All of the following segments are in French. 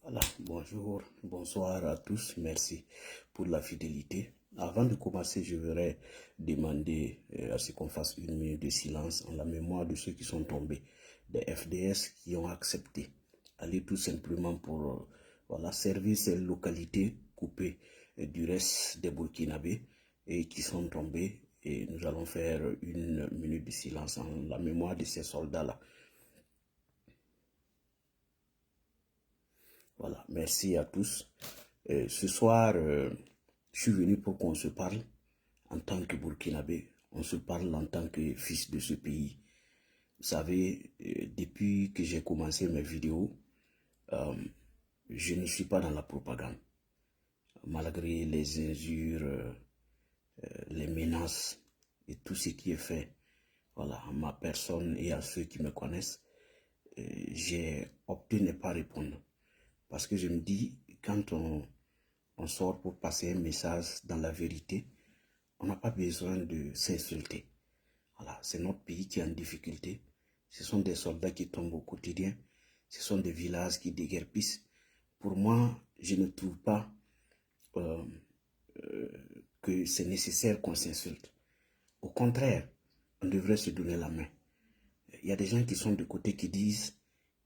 Voilà, bonjour, bonsoir à tous, merci pour la fidélité. Avant de commencer, je voudrais demander à ce qu'on fasse une minute de silence en la mémoire de ceux qui sont tombés, des FDS qui ont accepté. Aller tout simplement pour voilà, servir ces localités coupées du reste des Burkinabés et qui sont tombés. Et nous allons faire une minute de silence en la mémoire de ces soldats-là. Voilà, merci à tous. Ce soir, je suis venu pour qu'on se parle en tant que Burkinabé. On se parle en tant que fils de ce pays. Vous savez, depuis que j'ai commencé mes vidéos, je ne suis pas dans la propagande. Malgré les injures, les menaces et tout ce qui est fait, voilà, à ma personne et à ceux qui me connaissent, j'ai opté de ne pas répondre. Parce que je me dis, quand on sort pour passer un message dans la vérité, on n'a pas besoin de s'insulter. Voilà, c'est notre pays qui est en difficulté. Ce sont des soldats qui tombent au quotidien. Ce sont des villages qui déguerpissent. Pour moi, je ne trouve pas que c'est nécessaire qu'on s'insulte. Au contraire, on devrait se donner la main. Il y a des gens qui sont de côté qui disent,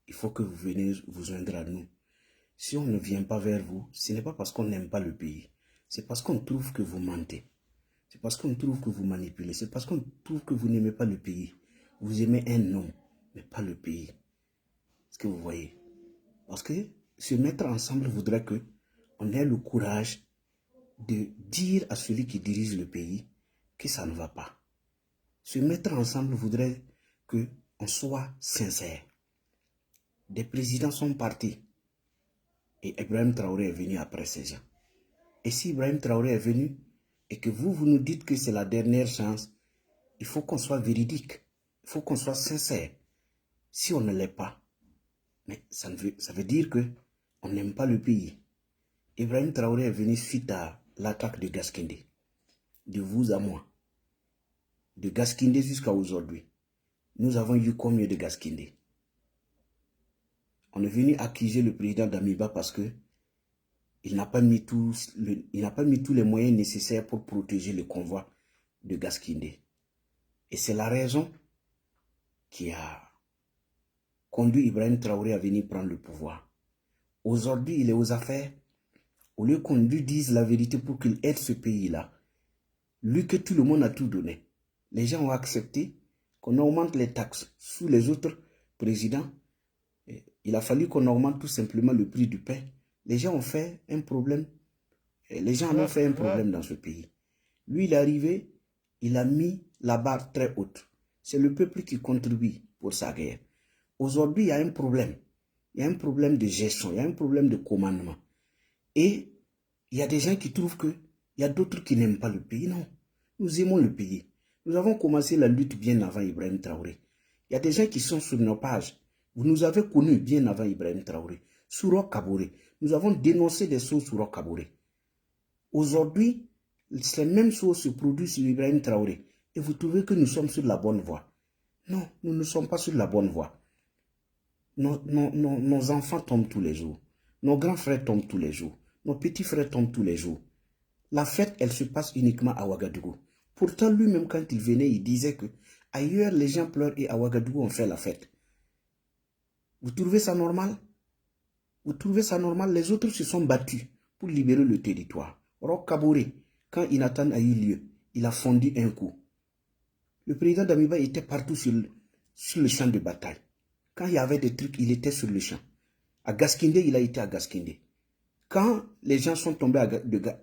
il faut que vous venez vous joindre à nous. Si on ne vient pas vers vous, ce n'est pas parce qu'on n'aime pas le pays. C'est parce qu'on trouve que vous mentez. C'est parce qu'on trouve que vous manipulez. C'est parce qu'on trouve que vous n'aimez pas le pays. Vous aimez un homme, mais pas le pays. Est-ce que vous voyez? Parce que se mettre ensemble voudrait qu'on ait le courage de dire à celui qui dirige le pays que ça ne va pas. Se mettre ensemble voudrait qu'on soit sincère. Des présidents sont partis. Et Ibrahim Traoré est venu après ces gens. Et si Ibrahim Traoré est venu et que vous nous dites que c'est la dernière chance, il faut qu'on soit véridique. Il faut qu'on soit sincère. Si on ne l'est pas, mais ça veut dire qu'on n'aime pas le pays. Ibrahim Traoré est venu suite à l'attaque de Gaskinde. De vous à moi. De Gaskinde jusqu'à aujourd'hui. Nous avons eu combien de Gaskinde? On est venu accuser le président d'Amiba parce que il n'a pas mis tous les moyens nécessaires pour protéger le convoi de Gaskinde. Et c'est la raison qui a conduit Ibrahim Traoré à venir prendre le pouvoir. Aujourd'hui, il est aux affaires. Au lieu qu'on lui dise la vérité pour qu'il aide ce pays-là, lui que tout le monde a tout donné. Les gens ont accepté qu'on augmente les taxes sous les autres présidents. Il a fallu qu'on augmente tout simplement le prix du pain. Les gens ont fait un problème. Les gens en ont fait un problème dans ce pays. Lui, il est arrivé, il a mis la barre très haute. C'est le peuple qui contribue pour sa guerre. Aujourd'hui, il y a un problème. Il y a un problème de gestion, il y a un problème de commandement. Et il y a des gens qui trouvent qu'il y a d'autres qui n'aiment pas le pays. Non, nous aimons le pays. Nous avons commencé la lutte bien avant Ibrahim Traoré. Il y a des gens qui sont sur nos pages. Vous nous avez connus bien avant Ibrahim Traoré. Sur Roch Kaboré. Nous avons dénoncé des choses sur Roch Kaboré. Aujourd'hui, ces mêmes choses se produisent sur Ibrahim Traoré. Et vous trouvez que nous sommes sur la bonne voie. Non, nous ne sommes pas sur la bonne voie. Nos enfants tombent tous les jours. Nos grands frères tombent tous les jours. Nos petits frères tombent tous les jours. La fête, elle se passe uniquement à Ouagadougou. Pourtant, lui-même, quand il venait, il disait que ailleurs, les gens pleurent et à Ouagadougou, on fait la fête. Vous trouvez ça normal? Vous trouvez ça normal? Les autres se sont battus pour libérer le territoire. Roch Kaboré, quand Inatan a eu lieu, il a fondu un coup. Le président d'Amiba était partout sur le champ de bataille. Quand il y avait des trucs, il était sur le champ. À Gaskinde, il a été à Gaskinde. Quand les gens sont tombés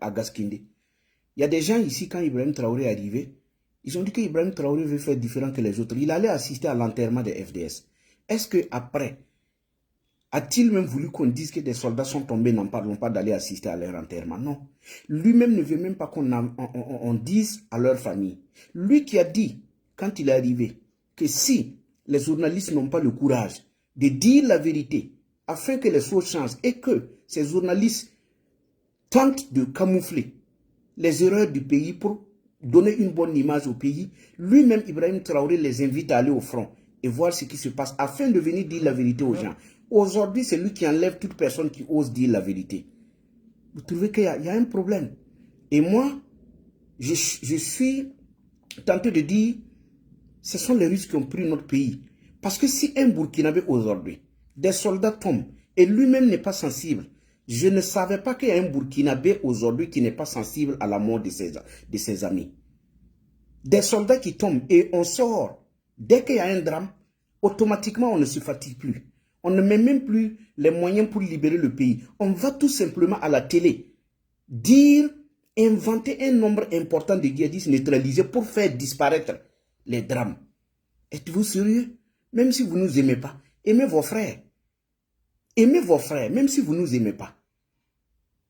à Gaskinde, il y a des gens ici, quand Ibrahim Traoré est arrivé, ils ont dit qu'Ibrahim Traoré veut faire différent que les autres. Il allait assister à l'enterrement des FDS. Est-ce qu'après, a-t-il même voulu qu'on dise que des soldats sont tombés, n'en parlons pas d'aller assister à leur enterrement? Non. Lui-même ne veut même pas qu'on dise à leur famille. Lui qui a dit, quand il est arrivé, que si les journalistes n'ont pas le courage de dire la vérité afin que les choses changent et que ces journalistes tentent de camoufler les erreurs du pays pour donner une bonne image au pays. Lui-même, Ibrahim Traoré, les invite à aller au front et voir ce qui se passe afin de venir dire la vérité aux gens. Aujourd'hui, c'est lui qui enlève toute personne qui ose dire la vérité. Vous trouvez qu'il y a un problème. Et moi, je suis tenté de dire, ce sont les Russes qui ont pris notre pays. Parce que si un Burkinabé aujourd'hui, des soldats tombent et lui-même n'est pas sensible, je ne savais pas qu'il y a un Burkinabé aujourd'hui qui n'est pas sensible à la mort de ses amis. Des soldats qui tombent et on sort. Dès qu'il y a un drame, automatiquement on ne se fatigue plus. On ne met même plus les moyens pour libérer le pays. On va tout simplement à la télé dire, inventer un nombre important de djihadistes neutralisés pour faire disparaître les drames. Êtes-vous sérieux? Même si vous ne nous aimez pas, aimez vos frères. Aimez vos frères, même si vous ne nous aimez pas.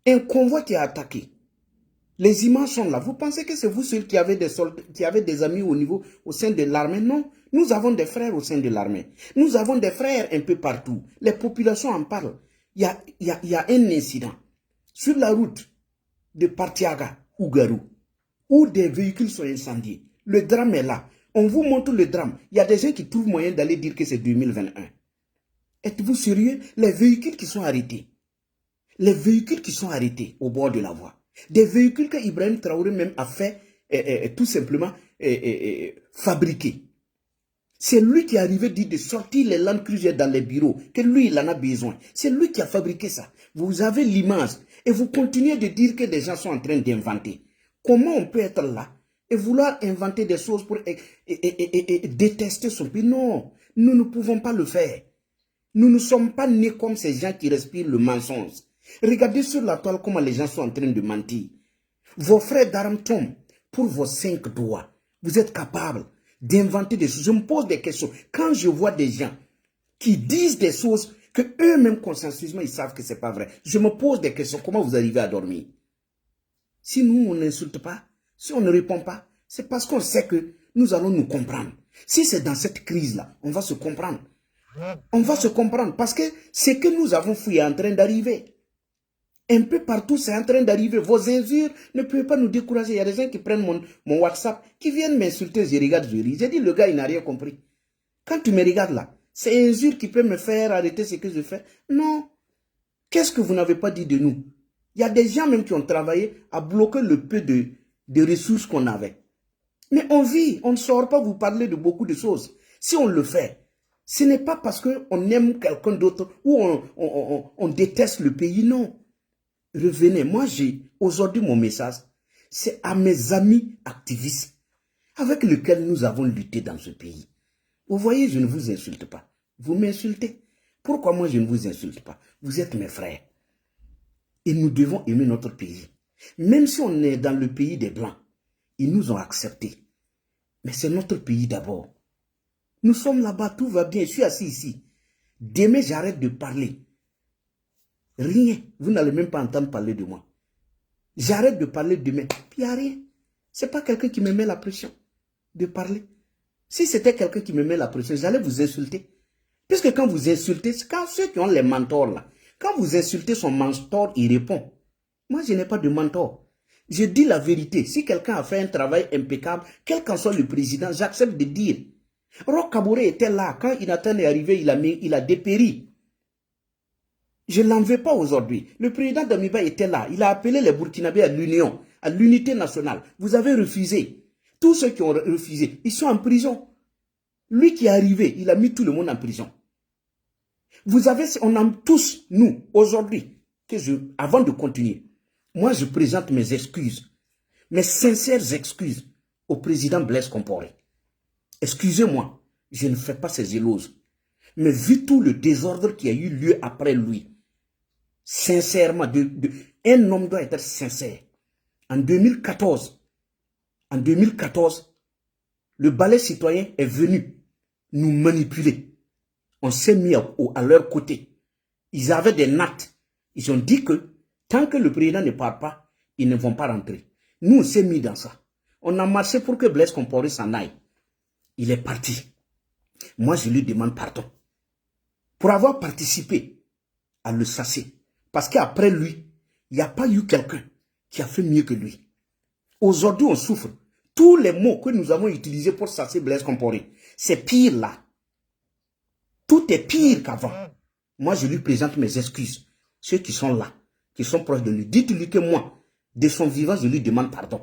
Un convoi qui a attaqué. Les images sont là. Vous pensez que c'est vous seuls qui avez des soldats, qui avez des amis au sein de l'armée? Non. Nous avons des frères au sein de l'armée. Nous avons des frères un peu partout. Les populations en parlent. Il y a un incident sur la route de Partiaga ou Garou où des véhicules sont incendiés. Le drame est là. On vous montre le drame. Il y a des gens qui trouvent moyen d'aller dire que c'est 2021. Êtes-vous sérieux? Les véhicules qui sont arrêtés. Les véhicules qui sont arrêtés au bord de la voie. Des véhicules que Ibrahim Traoré même a fait tout simplement fabriquer. C'est lui qui est arrivé dit de sortir les Land Cruiser dans les bureaux, que lui il en a besoin. C'est lui qui a fabriqué ça. Vous avez l'image et vous continuez de dire que des gens sont en train d'inventer. Comment on peut être là et vouloir inventer des choses pour détester son pays? Non, nous ne pouvons pas le faire. Nous ne sommes pas nés comme ces gens qui respirent le mensonge. Regardez sur la toile comment les gens sont en train de mentir. Vos frères d'armes tombent pour vos 5 doigts. Vous êtes capables d'inventer des choses. Je me pose des questions. Quand je vois des gens qui disent des choses que eux-mêmes consensueusement ils savent que ce n'est pas vrai, je me pose des questions. Comment vous arrivez à dormir? Si nous, on n'insulte pas, si on ne répond pas, c'est parce qu'on sait que nous allons nous comprendre. Si c'est dans cette crise-là, on va se comprendre. On va se comprendre parce que ce que nous avons fouillé est en train d'arriver. Un peu partout, c'est en train d'arriver. Vos injures ne peuvent pas nous décourager. Il y a des gens qui prennent mon WhatsApp, qui viennent m'insulter. Je regarde, je ris. J'ai dit, le gars, il n'a rien compris. Quand tu me regardes là, c'est injure qui peut me faire arrêter ce que je fais. Non. Qu'est-ce que vous n'avez pas dit de nous? Il y a des gens même qui ont travaillé à bloquer le peu de ressources qu'on avait. Mais on vit, on ne sort pas vous parler de beaucoup de choses. Si on le fait, ce n'est pas parce qu'on aime quelqu'un d'autre ou on déteste le pays, non. Revenez, moi aujourd'hui mon message, c'est à mes amis activistes avec lesquels nous avons lutté dans ce pays. Vous voyez, je ne vous insulte pas. Vous m'insultez. Pourquoi moi je ne vous insulte pas? Vous êtes mes frères. Et nous devons aimer notre pays. Même si on est dans le pays des Blancs, ils nous ont acceptés. Mais c'est notre pays d'abord. Nous sommes là-bas, tout va bien, je suis assis ici. Demain, j'arrête de parler. Rien. Vous n'allez même pas entendre parler de moi. J'arrête de parler demain. Puis il n'y a rien. Ce n'est pas quelqu'un qui me met la pression de parler. Si c'était quelqu'un qui me met la pression, j'allais vous insulter. Puisque quand vous insultez, c'est quand ceux qui ont les mentors là, quand vous insultez son mentor, il répond. Moi, je n'ai pas de mentor. Je dis la vérité. Si quelqu'un a fait un travail impeccable, quel qu'en soit le président, j'accepte de dire. Roch Kaboré était là. Quand Inatan est arrivé, il a dépéri. Je ne l'en veux pas aujourd'hui. Le président Damiba était là. Il a appelé les Burkinabés à l'union, à l'unité nationale. Vous avez refusé. Tous ceux qui ont refusé, ils sont en prison. Lui qui est arrivé, il a mis tout le monde en prison. On a tous, nous, aujourd'hui, avant de continuer, moi je présente mes excuses, mes sincères excuses au président Blaise Compaoré. Excusez-moi, je ne fais pas ces éloges. Mais vu tout le désordre qui a eu lieu après lui, sincèrement, un homme doit être sincère. En 2014, le balai citoyen est venu nous manipuler. On s'est mis à leur côté. Ils avaient des nattes. Ils ont dit que tant que le président ne part pas, ils ne vont pas rentrer. Nous, on s'est mis dans ça. On a marché pour que Blaise Compaoré s'en aille. Il est parti. Moi, je lui demande pardon. pour avoir participé à le sasser. Parce qu'après lui, il n'y a pas eu quelqu'un qui a fait mieux que lui. Aujourd'hui, on souffre. Tous les mots que nous avons utilisés pour sasser Blaise Compaoré, c'est pire là. Tout est pire qu'avant. Moi, je lui présente mes excuses. Ceux qui sont là, qui sont proches de lui, dites-lui que moi, de son vivant, je lui demande pardon.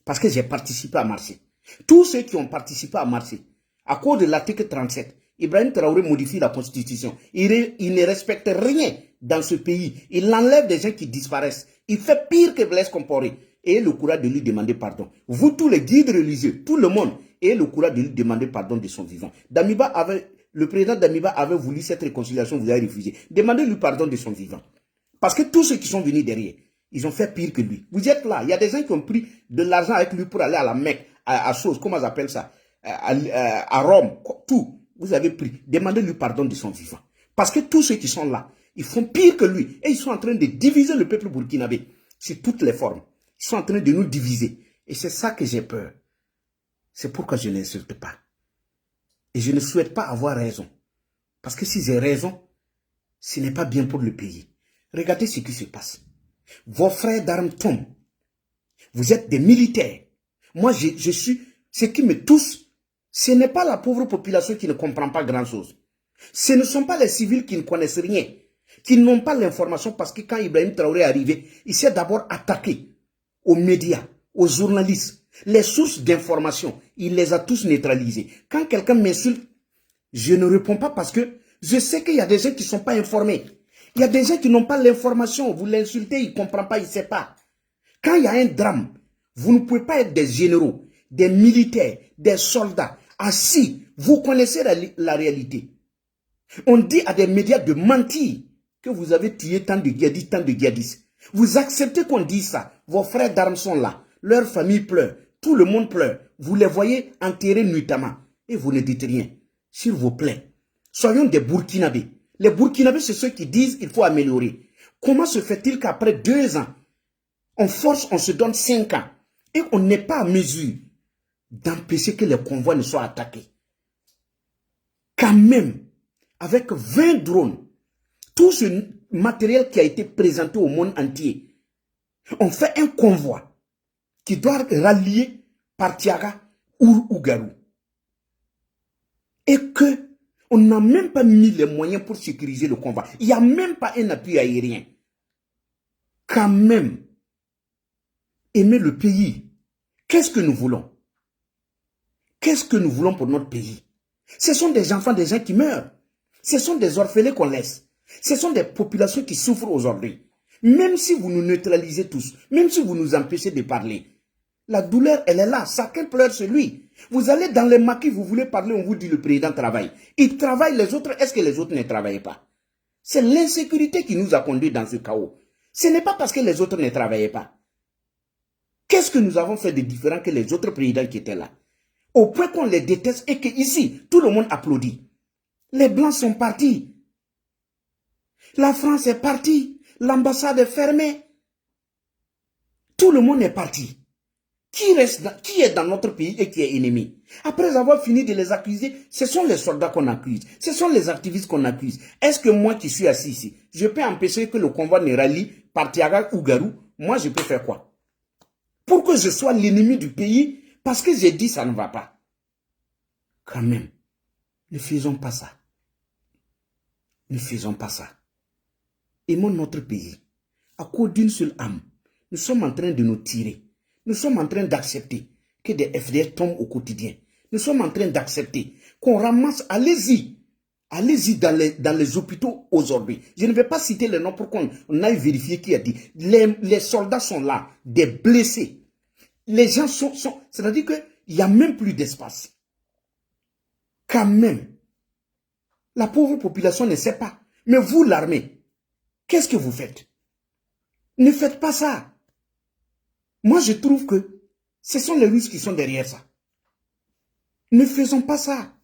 Parce que j'ai participé à marcher. Tous ceux qui ont participé à marcher, à cause de l'article 37, Ibrahim Traoré modifie la constitution. Il ne respecte rien dans ce pays. Il enlève des gens qui disparaissent. Il fait pire que Blaise Compaoré. Et le courage de lui demander pardon. Vous, tous les guides religieux, tout le monde, et le courage de lui demander pardon de son vivant. Le président Damiba avait voulu cette réconciliation, vous avez refusé. Demandez-lui pardon de son vivant. Parce que tous ceux qui sont venus derrière, ils ont fait pire que lui. Vous êtes là, il y a des gens qui ont pris de l'argent avec lui pour aller à la Mecque, à chose, comment on appelle ça, à Rome, tout. Vous avez pris. Demandez-lui pardon de son vivant. Parce que tous ceux qui sont là, ils font pire que lui. Et ils sont en train de diviser le peuple burkinabé sur toutes les formes. Ils sont en train de nous diviser. Et c'est ça que j'ai peur. C'est pourquoi je n'insulte pas. Et je ne souhaite pas avoir raison. Parce que si j'ai raison, ce n'est pas bien pour le pays. Regardez ce qui se passe. Vos frères d'armes tombent. Vous êtes des militaires. Moi, je suis... Ce qui me touche, ce n'est pas la pauvre population qui ne comprend pas grand-chose. Ce ne sont pas les civils qui ne connaissent rien, qui n'ont pas l'information parce que quand Ibrahim Traoré est arrivé, il s'est d'abord attaqué aux médias, aux journalistes, les sources d'information. Il les a tous neutralisés. Quand quelqu'un m'insulte, je ne réponds pas parce que je sais qu'il y a des gens qui ne sont pas informés. Il y a des gens qui n'ont pas l'information. Vous l'insultez, il ne comprend pas, il ne sait pas. Quand il y a un drame, vous ne pouvez pas être des généraux, des militaires, des soldats, assis. Vous connaissez la réalité. On dit à des médias de mentir que vous avez tué tant de djihadistes, tant de djihadistes. Vous acceptez qu'on dise ça. Vos frères d'armes sont là. Leur famille pleure. Tout le monde pleure. Vous les voyez enterrés nuitamment. Et vous ne dites rien. S'il vous plaît, soyons des Burkinabés. Les Burkinabés, c'est ceux qui disent qu'il faut améliorer. Comment se fait-il qu'après 2 ans, on force, on se donne 5 ans et on n'est pas à mesure d'empêcher que les convois ne soient attaqués? Quand même, avec 20 drones, tout ce matériel qui a été présenté au monde entier, on fait un convoi qui doit rallier Partiaga ou Ougarou. Et que on n'a même pas mis les moyens pour sécuriser le convoi. Il n'y a même pas un appui aérien. Quand même, aimer le pays, qu'est-ce que nous voulons? Qu'est-ce que nous voulons pour notre pays? Ce sont des enfants, des gens qui meurent. Ce sont des orphelins qu'on laisse. Ce sont des populations qui souffrent aujourd'hui. Même si vous nous neutralisez tous, même si vous nous empêchez de parler, la douleur, elle est là. Chacun pleure sur lui. Vous allez dans les maquis, vous voulez parler, on vous dit le président travaille. Il travaille, les autres, est-ce que les autres ne travaillent pas? C'est l'insécurité qui nous a conduits dans ce chaos. Ce n'est pas parce que les autres ne travaillaient pas. Qu'est-ce que nous avons fait de différent que les autres présidents qui étaient là? Au point qu'on les déteste et qu'ici, tout le monde applaudit. Les Blancs sont partis. La France est partie. L'ambassade est fermée. Tout le monde est parti. Qui est dans notre pays et qui est ennemi? Après avoir fini de les accuser, ce sont les soldats qu'on accuse. Ce sont les activistes qu'on accuse. Est-ce que moi qui suis assis ici, je peux empêcher que le convoi ne rallie Partiaga ou Garou? Moi, je peux faire quoi? Pour que je sois l'ennemi du pays, parce que j'ai dit ça ne va pas. Quand même, ne faisons pas ça. Ne faisons pas ça. Aimons notre pays. À cause d'une seule âme, nous sommes en train de nous tirer. Nous sommes en train d'accepter que des FDS tombent au quotidien. Nous sommes en train d'accepter qu'on ramasse, allez-y dans les hôpitaux aujourd'hui. Je ne vais pas citer les noms pour qu'on aille vérifier qui a dit. Les soldats sont là, des blessés. Les gens sont c'est-à-dire qu'il n'y a même plus d'espace. Quand même, la pauvre population ne sait pas. Mais vous, l'armée, qu'est-ce que vous faites? Ne faites pas ça. Moi, je trouve que ce sont les Russes qui sont derrière ça. Ne faisons pas ça.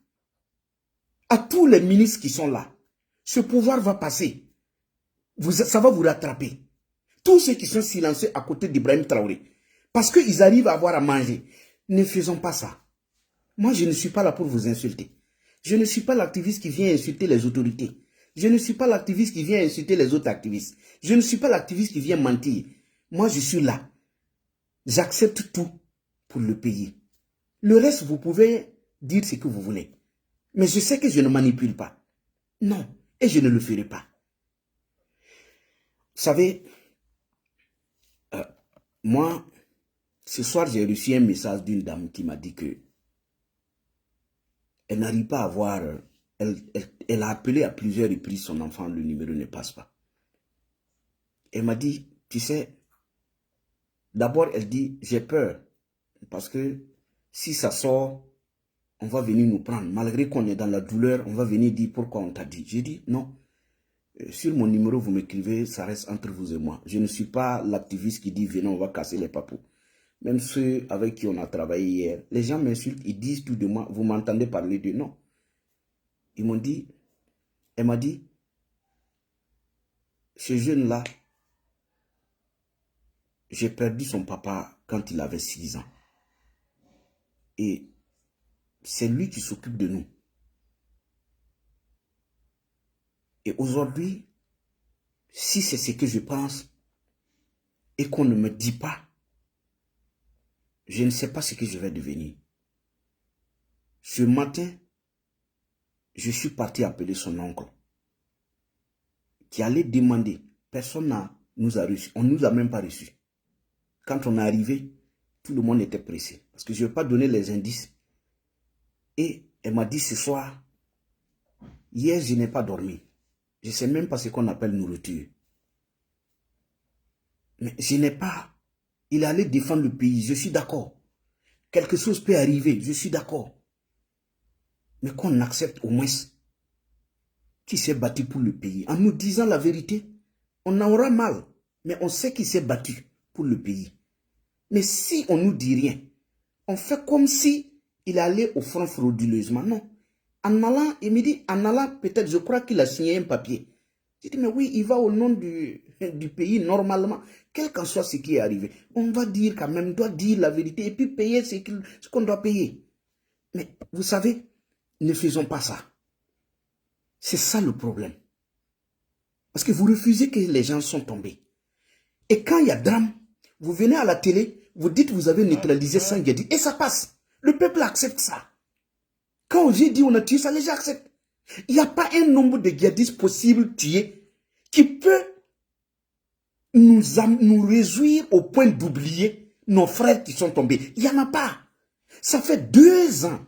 À tous les ministres qui sont là, ce pouvoir va passer. Ça va vous rattraper. Tous ceux qui sont silencieux à côté d'Ibrahim Traoré, parce qu'ils arrivent à avoir à manger, ne faisons pas ça. Moi, je ne suis pas là pour vous insulter. Je ne suis pas l'activiste qui vient insulter les autorités. Je ne suis pas l'activiste qui vient insulter les autres activistes. Je ne suis pas l'activiste qui vient mentir. Moi, je suis là. J'accepte tout pour le pays. Le reste, vous pouvez dire ce que vous voulez. Mais je sais que je ne manipule pas. Non, et je ne le ferai pas. Vous savez, moi, ce soir, j'ai reçu un message d'une dame qui m'a dit que elle n'arrive pas à voir... Elle a appelé à plusieurs reprises son enfant, le numéro ne passe pas. Elle m'a dit, tu sais, d'abord elle dit, j'ai peur, parce que si ça sort, on va venir nous prendre. Malgré qu'on est dans la douleur, on va venir dire pourquoi on t'a dit. J'ai dit, non, sur mon numéro, vous m'écrivez, ça reste entre vous et moi. Je ne suis pas l'activiste qui dit, venez, on va casser les papous. Même ceux avec qui on a travaillé hier, les gens m'insultent, ils disent tout de moi, vous m'entendez parler de non. Ils m'ont dit, elle m'a dit, ce jeune-là, j'ai perdu son papa quand il avait 6 ans. Et c'est lui qui s'occupe de nous. Et aujourd'hui, si c'est ce que je pense et qu'on ne me dit pas, je ne sais pas ce que je vais devenir. Ce matin, je suis parti appeler son oncle qui allait demander. Personne nous a reçus. On ne nous a même pas reçus. Quand on est arrivé, tout le monde était pressé. Parce que je ne vais pas donner les indices. Et elle m'a dit ce soir, hier je n'ai pas dormi. Je ne sais même pas ce qu'on appelle nourriture. Mais je n'ai pas. Il allait défendre le pays, je suis d'accord. Quelque chose peut arriver, je suis d'accord. Mais qu'on accepte au moins qui s'est battu pour le pays. En nous disant la vérité, on en aura mal. Mais on sait qu'il s'est battu pour le pays. Mais si on ne nous dit rien, on fait comme si il allait au front frauduleusement. Non. En allant, il me dit, en allant, peut-être, je crois qu'il a signé un papier. J'ai dit, mais oui, il va au nom du pays normalement. Quel qu'en soit ce qui est arrivé, on va dire quand même, on doit dire la vérité et puis payer ce qu'on doit payer. Mais vous savez, ne faisons pas ça. C'est ça le problème. Parce que vous refusez que les gens sont tombés. Et quand il y a drame, vous venez à la télé, vous dites que vous avez neutralisé 100 djihadistes et ça passe. Le peuple accepte ça. Quand j'ai dit on a tué ça, les gens acceptent. Il n'y a pas un nombre de djihadistes possibles tués qui peut nous réjouir au point d'oublier nos frères qui sont tombés. Il n'y en a pas. Ça fait 2 ans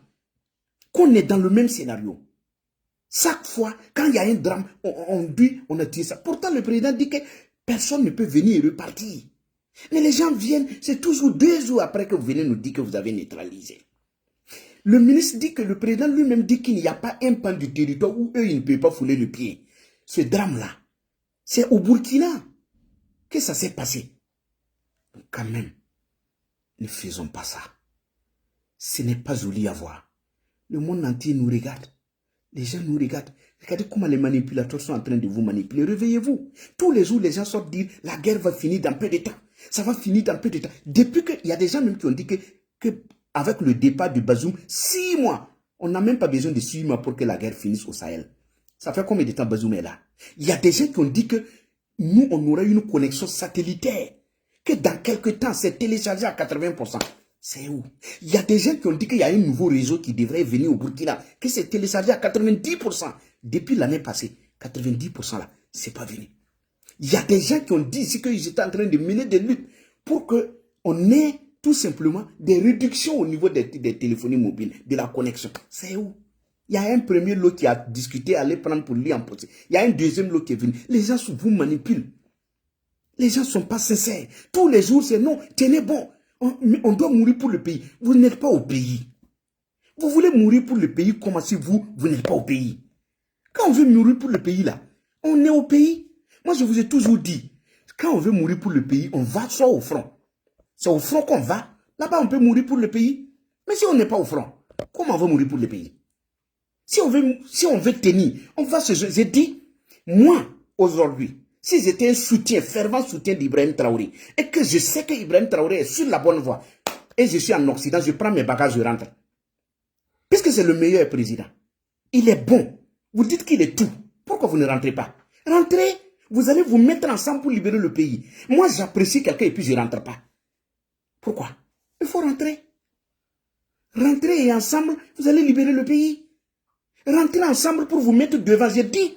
qu'on est dans le même scénario. Chaque fois, quand il y a un drame, on dit on a tué ça. Pourtant, le président dit que personne ne peut venir et repartir. Mais les gens viennent, c'est toujours 2 jours après que vous venez nous dire que vous avez neutralisé. Le ministre dit que le président lui-même dit qu'il n'y a pas un pan du territoire où eux, ils ne peuvent pas fouler le pied. Ce drame-là, c'est au Burkina que ça s'est passé. Donc quand même, ne faisons pas ça. Ce n'est pas joli à voir. Le monde entier nous regarde. Les gens nous regardent. Regardez comment les manipulateurs sont en train de vous manipuler. Réveillez-vous. Tous les jours, les gens sortent dire la guerre va finir dans peu de temps. Ça va finir dans peu de temps. Depuis qu'il y a des gens même qui ont dit que avec le départ de Bazoum, 6 mois, on n'a même pas besoin de 6 mois pour que la guerre finisse au Sahel. Ça fait combien de temps Bazoum est là? Il y a des gens qui ont dit que nous, on aura une connexion satellitaire. Que dans quelques temps, c'est téléchargé à 80%. C'est où? Il y a des gens qui ont dit qu'il y a un nouveau réseau qui devrait venir au Burkina, que c'est téléchargé à 90%. Depuis l'année passée, 90% là, c'est pas venu. Il y a des gens qui ont dit ici qu'ils étaient en train de mener des luttes pour qu'on ait tout simplement des réductions au niveau des téléphonies mobiles, de la connexion. C'est où? Il y a un premier lot qui a discuté, aller prendre pour lui en procès. Il y a un deuxième lot qui est venu. Les gens vous manipulent. Les gens ne sont pas sincères. Tous les jours, c'est non, tenez bon. On doit mourir pour le pays. Vous n'êtes pas au pays. Vous voulez mourir pour le pays comme si vous n'êtes pas au pays. Quand on veut mourir pour le pays là, on est au pays. Moi, je vous ai toujours dit, quand on veut mourir pour le pays, on va soit au front. C'est au front qu'on va. Là-bas, on peut mourir pour le pays. Mais si on n'est pas au front, comment on va mourir pour le pays? Si on veut tenir, on va se... J'ai dit, moi, aujourd'hui, si j'étais un soutien, fervent soutien d'Ibrahim Traoré, et que je sais que Ibrahim Traoré est sur la bonne voie, et je suis en Occident, je prends mes bagages, je rentre. Puisque c'est le meilleur président. Il est bon. Vous dites qu'il est tout. Pourquoi vous ne rentrez pas? Rentrez, vous allez vous mettre ensemble pour libérer le pays. Moi, j'apprécie quelqu'un et puis je ne rentre pas. Pourquoi? Il faut rentrer. Rentrez et ensemble, vous allez libérer le pays. Rentrez ensemble pour vous mettre devant. J'ai dit,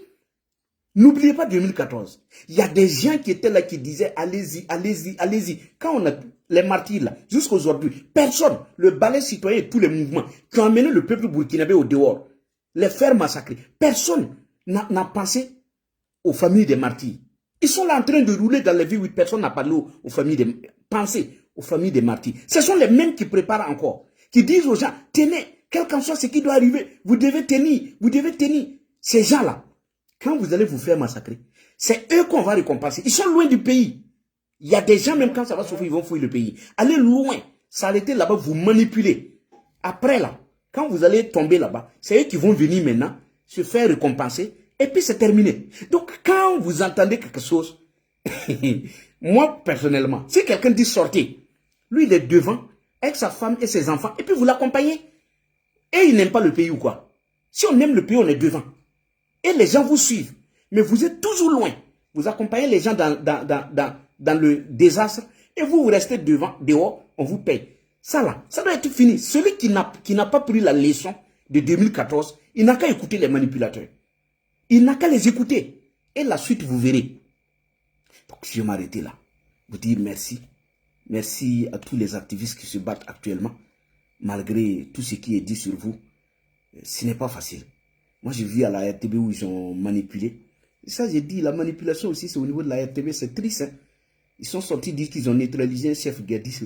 n'oubliez pas 2014. Il y a des gens qui étaient là qui disaient allez-y, allez-y, allez-y. Quand on a les martyrs là, jusqu'à aujourd'hui, personne, le balai citoyen et tous les mouvements qui ont amené le peuple burkinabé au dehors, les faire massacrer, personne n'a pensé aux familles des martyrs. Ils sont là en train de rouler dans les villes où personne n'a parlé aux familles des pensez aux familles des martyrs. Ce sont les mêmes qui préparent encore, qui disent aux gens, tenez, quel qu'en soit ce qui doit arriver, vous devez tenir, vous devez tenir. Ces gens-là, quand vous allez vous faire massacrer, c'est eux qu'on va récompenser. Ils sont loin du pays. Il y a des gens, même quand ça va souffrir, ils vont fouiller le pays. Allez loin, s'arrêter là-bas, vous manipulez. Après là, quand vous allez tomber là-bas, c'est eux qui vont venir maintenant se faire récompenser et puis c'est terminé. Donc quand vous entendez quelque chose, moi personnellement, si quelqu'un dit sortez, lui il est devant avec sa femme et ses enfants et puis vous l'accompagnez. Et il n'aime pas le pays ou quoi? Si on aime le pays, on est devant. Et les gens vous suivent. Mais vous êtes toujours loin. Vous accompagnez les gens dans le désastre et vous restez devant, dehors, on vous paye. Ça là, ça doit être fini. Celui qui n'a pas pris la leçon de 2014, il n'a qu'à écouter les manipulateurs. Il n'a qu'à les écouter. Et la suite, vous verrez. Donc, je vais m'arrêter là. Vous dire merci. Merci à tous les activistes qui se battent actuellement. Malgré tout ce qui est dit sur vous, ce n'est pas facile. Moi, je vis à la RTB où ils ont manipulé. Ça, j'ai dit, la manipulation aussi, c'est au niveau de la RTB, c'est triste. Hein? Ils sont sortis dire qu'ils ont neutralisé un chef guerdiste.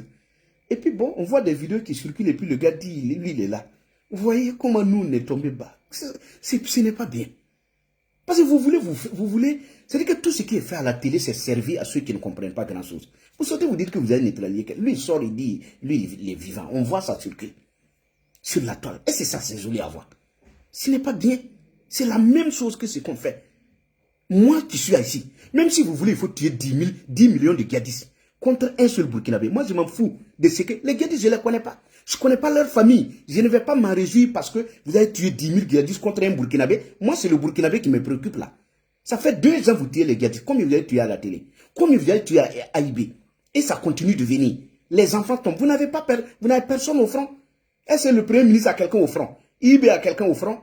Et puis bon, on voit des vidéos qui circulent et puis le gars dit, lui, il est là. Vous voyez comment nous, on est tombés bas. Ce n'est pas bien. Parce que vous voulez, c'est-à-dire que tout ce qui est fait à la télé, c'est servi à ceux qui ne comprennent pas grand-chose. Vous sortez vous dire que vous allez neutraliser. Lui, il sort, il dit, lui, il est vivant. On voit ça circuler sur la toile. Et c'est ça, c'est joli à voir. Ce n'est pas bien. C'est la même chose que ce qu'on fait. Moi qui suis ici, même si vous voulez, il faut tuer 10 millions de Guédis contre un seul Burkinabé. Moi, je m'en fous de ce que... Les Guédis, je ne les connais pas. Je ne connais pas leur famille. Je ne vais pas m'en réjouir parce que vous avez tué 10 000 Guédis contre un Burkinabé. Moi, c'est le Burkinabé qui me préoccupe là. Ça fait 2 ans que vous tuez les Guédis. Combien vous avez tué à la télé? Combien vous avez tué à AIB? Et ça continue de venir. Les enfants tombent. Vous n'avez personne au front. Est-ce que le Premier ministre a quelqu'un au front? IB a quelqu'un au front?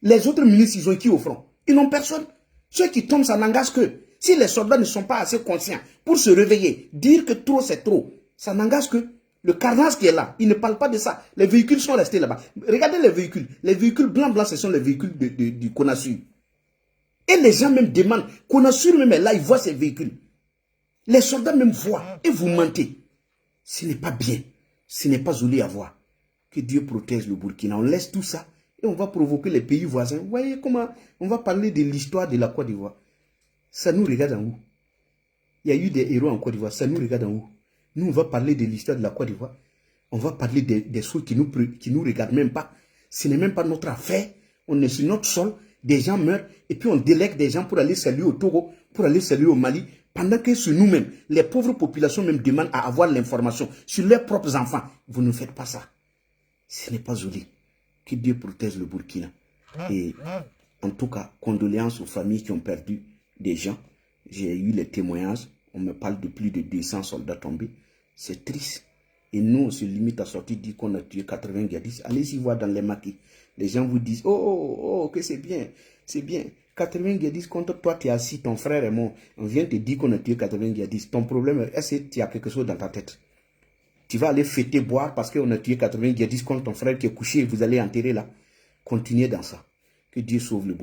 Les autres ministres, ils ont qui au front? Ils n'ont personne. Ceux qui tombent, ça n'engage que. Si les soldats ne sont pas assez conscients pour se réveiller, dire que trop c'est trop, ça n'engage que. Le carnage qui est là, il ne parle pas de ça. Les véhicules sont restés là-bas. Regardez les véhicules. Les véhicules blancs, ce sont les véhicules du Konasur. Et les gens même demandent, Konasur même est là, ils voient ces véhicules. Les soldats même voient. Et vous mentez. Ce n'est pas bien. Ce n'est pas joli à voir. Que Dieu protège le Burkina. On laisse tout ça. Et on va provoquer les pays voisins. Vous voyez comment on va parler de l'histoire de la Côte d'Ivoire. Ça nous regarde en haut. Il y a eu des héros en Côte d'Ivoire. Ça nous regarde en haut. Nous, on va parler de l'histoire de la Côte d'Ivoire. On va parler des choses qui nous regardent même pas. Ce n'est même pas notre affaire. On est sur notre sol. Des gens meurent. Et puis on délègue des gens pour aller saluer au Togo, pour aller saluer au Mali. Pendant que sur nous-mêmes, les pauvres populations même demandent à avoir l'information sur leurs propres enfants. Vous ne faites pas ça. Ce n'est pas joli. Que Dieu protège le Burkina. Et en tout cas, condoléances aux familles qui ont perdu des gens. J'ai eu les témoignages. On me parle de plus de 200 soldats tombés. C'est triste. Et nous, on se limite à sortir dire qu'on a tué 80 Guédis. Allez-y voir dans les maquis. Les gens vous disent, oh, que c'est bien. C'est bien. 80 Guédis contre toi, tu es assis, ton frère est mort. On vient te dire qu'on a tué 80 Guédis. Ton problème, est-ce que tu as quelque chose dans ta tête? Tu vas aller fêter, boire parce qu'on a tué 80 Guédis contre ton frère qui est couché et vous allez enterrer là. Continuez dans ça. Que Dieu sauve le Burkina.